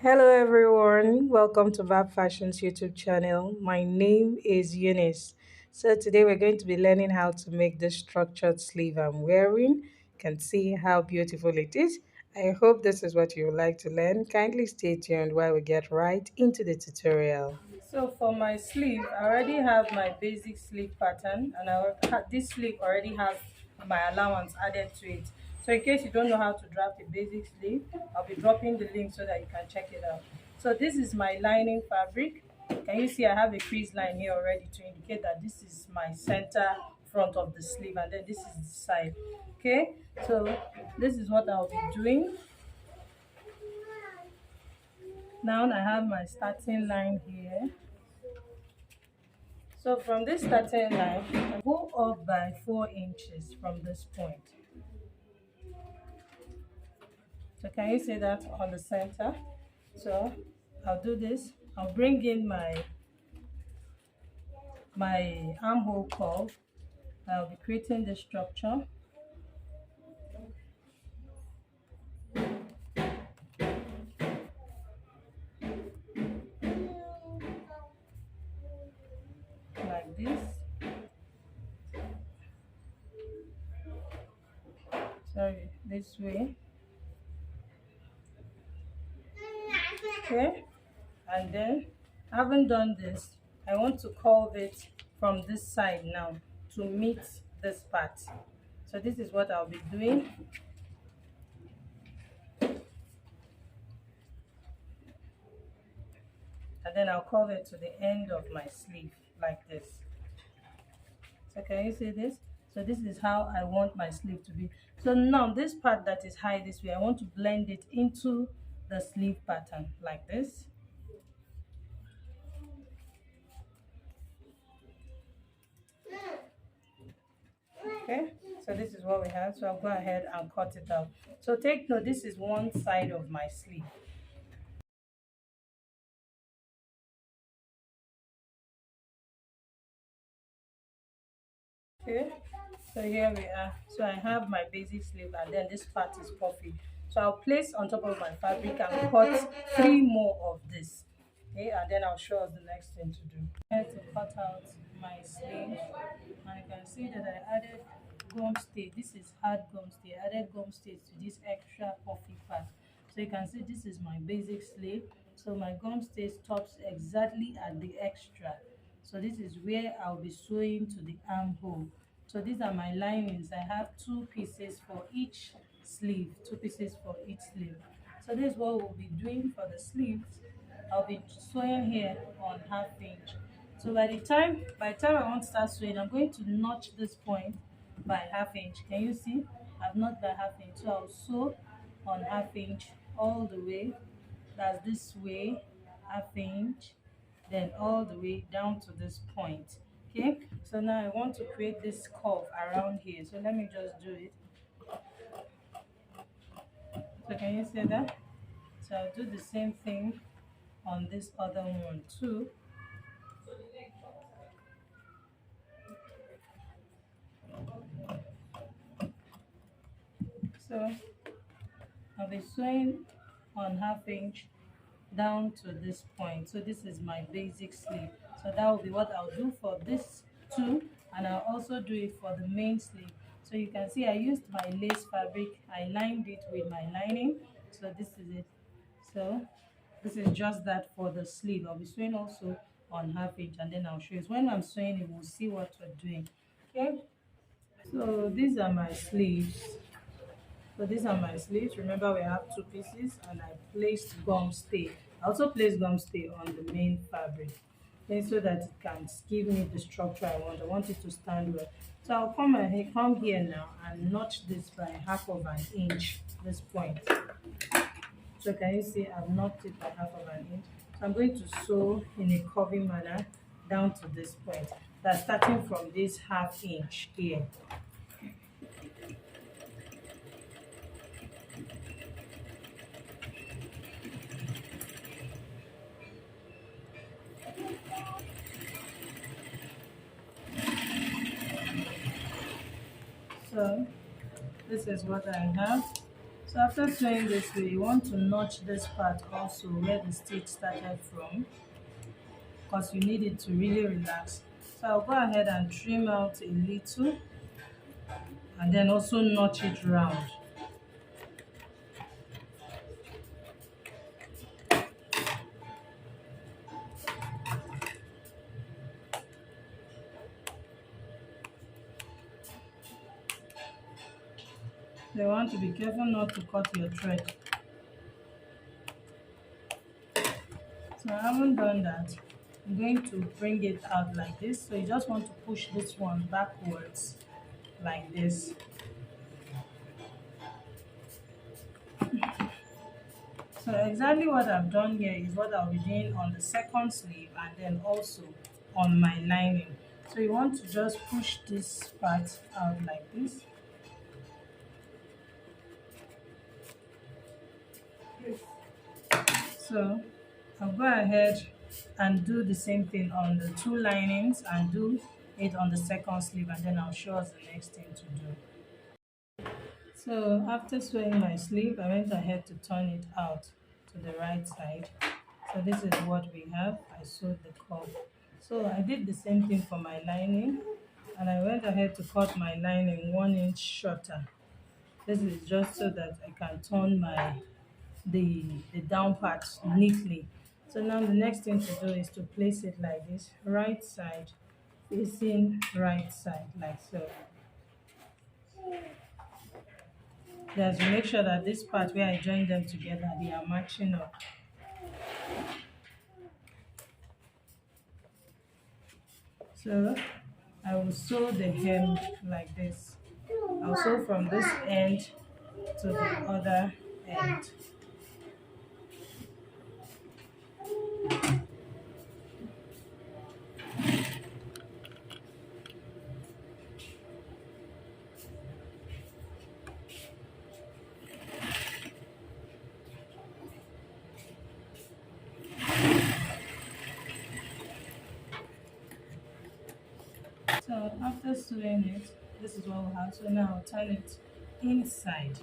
Hello, everyone. Welcome to Vab Fashion's YouTube channel. My name is Eunice. So, today we're going to be learning how to make this structured sleeve I'm wearing. You can see how beautiful it is. I hope this is what you would like to learn. Kindly stay tuned while we get right into the tutorial. So for my sleeve, I already have my basic sleeve pattern, and this sleeve already has my allowance added to it. So in case you don't know how to draft a basic sleeve, I'll be dropping the link so that you can check it out. So this is my lining fabric. Can you see I have a crease line here already to indicate that this is my center front of the sleeve, and then this is the side. Okay, so this is what I'll be doing. Now I have my starting line here. So from this starting line, I go up by 4 inches from this point. So can you see that on the center? So I'll do this. I'll bring in my armhole curve. I'll be creating the structure like this. Sorry, this way. Okay, and then having done this, I want to curve it from this side now to meet this part. So this is what I'll be doing. And then I'll curve it to the end of my sleeve like this. So can you see this? So this is how I want my sleeve to be. So now this part that is high this way, I want to blend it into the sleeve pattern like this. Okay, so this is what we have. So I'll go ahead and cut it out. So take note, this is one side of my sleeve. Okay, so here we are. So I have my basic sleeve, and then this part is puffy. So I'll place on top of my fabric and cut 3 more of this. Okay, and then I'll show us the next thing to do. Here to cut out my sleeve, and you can see that I added gum stay. This is hard gum stay. I added gum stays to this extra puffy part. So you can see this is my basic sleeve. So my gum stay stops exactly at the extra. So this is where I'll be sewing to the armhole. So these are my linings. I have 2 pieces for each sleeve, 2 pieces for each sleeve. So this is what we'll be doing for the sleeves. I'll be sewing here on 1/2 inch. So by the time I want to start sewing, I'm going to notch this point by 1/2 inch. Can you see? I've notched by 1/2 inch. So I'll sew on 1/2 inch all the way. That's this way, 1/2 inch, then all the way down to this point. Okay, so now I want to create this curve around here. So let me just do it. So can you see that? So I'll do the same thing on this other one too. So I'll be sewing on 1/2 inch down to this point. So this is my basic sleeve. So that will be what I'll do for this too, and I'll also do it for the main sleeve. So you can see I used my lace fabric, I lined it with my lining. So this is it. So this is just that for the sleeve. I'll be sewing also on 1/2 inch, and then I'll show you. So when I'm sewing it, we'll see what we're doing. Okay, so these are my sleeves. So these are my sleeves. Remember, we have 2 pieces, and I placed gum stay. I also placed gum stay on the main fabric, okay, so that it can give me the structure I want. I want it to stand well. So I'll come here now and notch this by 1/2 inch, this point. So can you see I've notched it by 1/2 inch? So I'm going to sew in a curving manner down to this point. That's starting from this 1/2 inch here. So this is what I have. So after sewing this way, you want to notch this part also where the stitch started from, because you need it to really relax. So I'll go ahead and trim out a little and then also notch it round. You want to be careful not to cut your thread. So I haven't done that. I'm going to bring it out like this. So you just want to push this one backwards like this. So exactly what I've done here is what I'll be doing on the second sleeve and then also on my lining. So you want to just push this part out like this. So I'll go ahead and do the same thing on the two linings and do it on the second sleeve, and then I'll show us the next thing to do. So after sewing my sleeve, I went ahead to turn it out to the right side. So this is what we have. I sewed the curve. So I did the same thing for my lining, and I went ahead to cut my lining 1 inch shorter. This is just so that I can turn the down part neatly. So now the next thing to do is to place it like this, right side facing right side, like so. Just make sure that this part where I join them together, they are matching up. So I will sew the hem like this. I'll sew from this end to the other end. So after sewing it, this is what we have. So now I'll turn it inside.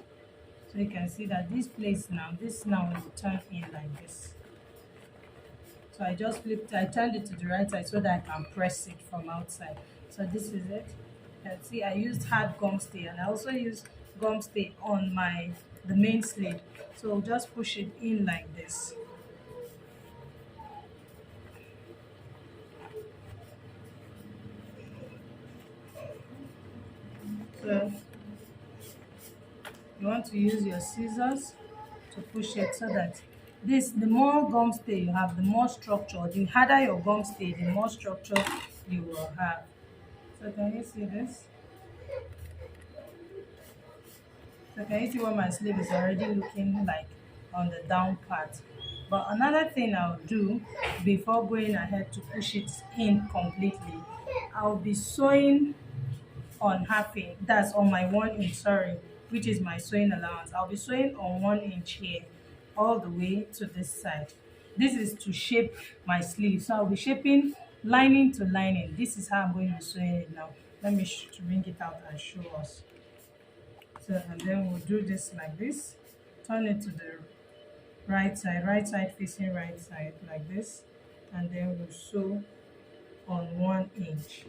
So you can see that this place now, this now will turn in like this. So I just flipped, I turned it to the right side so that I can press it from outside. So this is it. You can see I used hard gum stay, and I also used gum stay on the main sleeve. So just push it in like this. So you want to use your scissors to push it so that the more gum stay you have, the more structure. The harder your gum stay, the more structure you will have. So can you see this? So can you see what my sleeve is already looking like on the down part? But another thing I'll do before going ahead to push it in completely, I'll be sewing on half inch, that's on my 1 inch, sorry, which is my sewing allowance. I'll be sewing on 1 inch here all the way to this side. This is to shape my sleeve. So I'll be shaping lining to lining. This is how I'm going to be sewing it now. Let me bring it out and show us. So and then we'll do this like this. Turn it to the right side facing right side like this, and then we'll sew on 1 inch.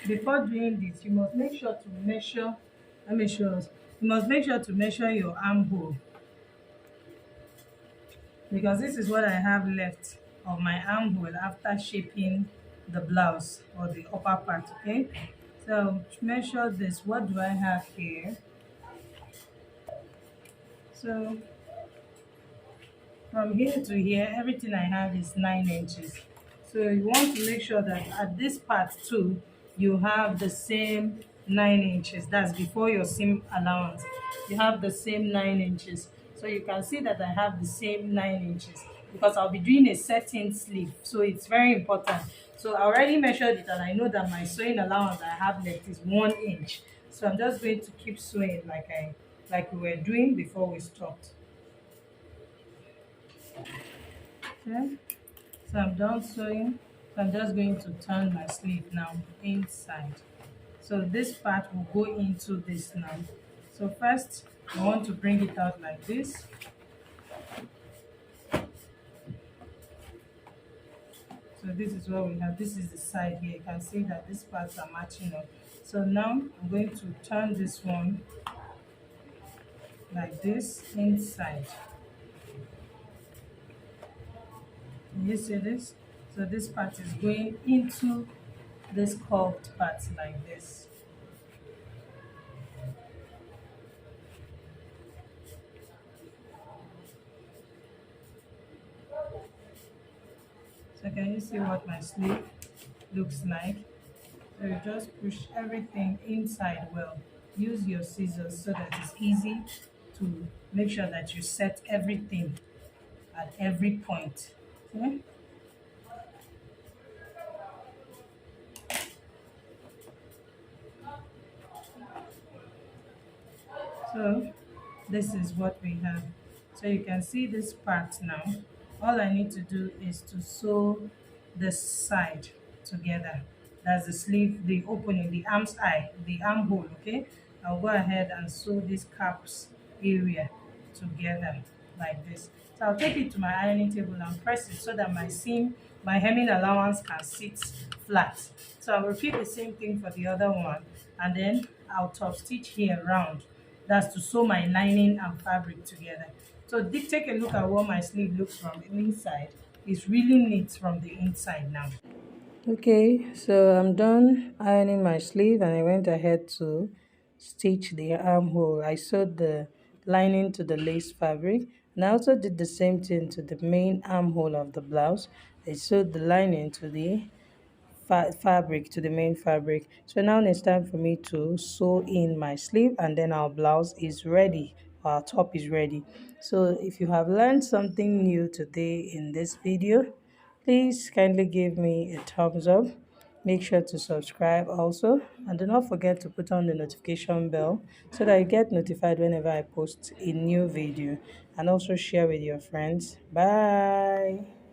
Before doing this, you must make sure to measure, let me show us, you must make sure to measure your armhole, because this is what I have left of my armhole after shaping the blouse or the upper part. Okay, so measure this. What do I have here? So from here to here, everything I have is 9 inches. So you want to make sure that at this part too, you have the same 9 inches. That's before your seam allowance. You have the same 9 inches. So you can see that I have the same 9 inches because I'll be doing a certain sleeve. So it's very important. So I already measured it and I know that my sewing allowance I have left is 1 inch. So I'm just going to keep sewing like we were doing before we stopped. Okay, so I'm done sewing. I'm just going to turn my sleeve now inside. So this part will go into this now. So first, I want to bring it out like this. So this is what we have. This is the side here. You can see that these parts are matching up. So now I'm going to turn this one like this inside. Can you see this? So this part is going into this curved part like this. So can you see what my sleeve looks like? So you just push everything inside well. Use your scissors so that it's easy to make sure that you set everything at every point. Okay? So this is what we have. So you can see this part now. All I need to do is to sew the side together. That's the sleeve, the opening, the arm's eye, the armhole, okay? I'll go ahead and sew this caps area together like this. So I'll take it to my ironing table and press it so that my seam, my hemming allowance can sit flat. So I'll repeat the same thing for the other one, and then I'll top stitch here round. That's to sew my lining and fabric together. So take a look at what my sleeve looks from the inside. It's really neat from the inside now. Okay, so I'm done ironing my sleeve and I went ahead to stitch the armhole. I sewed the lining to the lace fabric and I also did the same thing to the main armhole of the blouse. I sewed the lining to the fabric, to the main fabric. So now it's time for me to sew in my sleeve and then our blouse is ready, our top is ready. So if you have learned something new today in this video, please kindly give me a thumbs up. Make sure to subscribe also, and do not forget to put on the notification bell so that you get notified whenever I post a new video, and also share with your friends. Bye.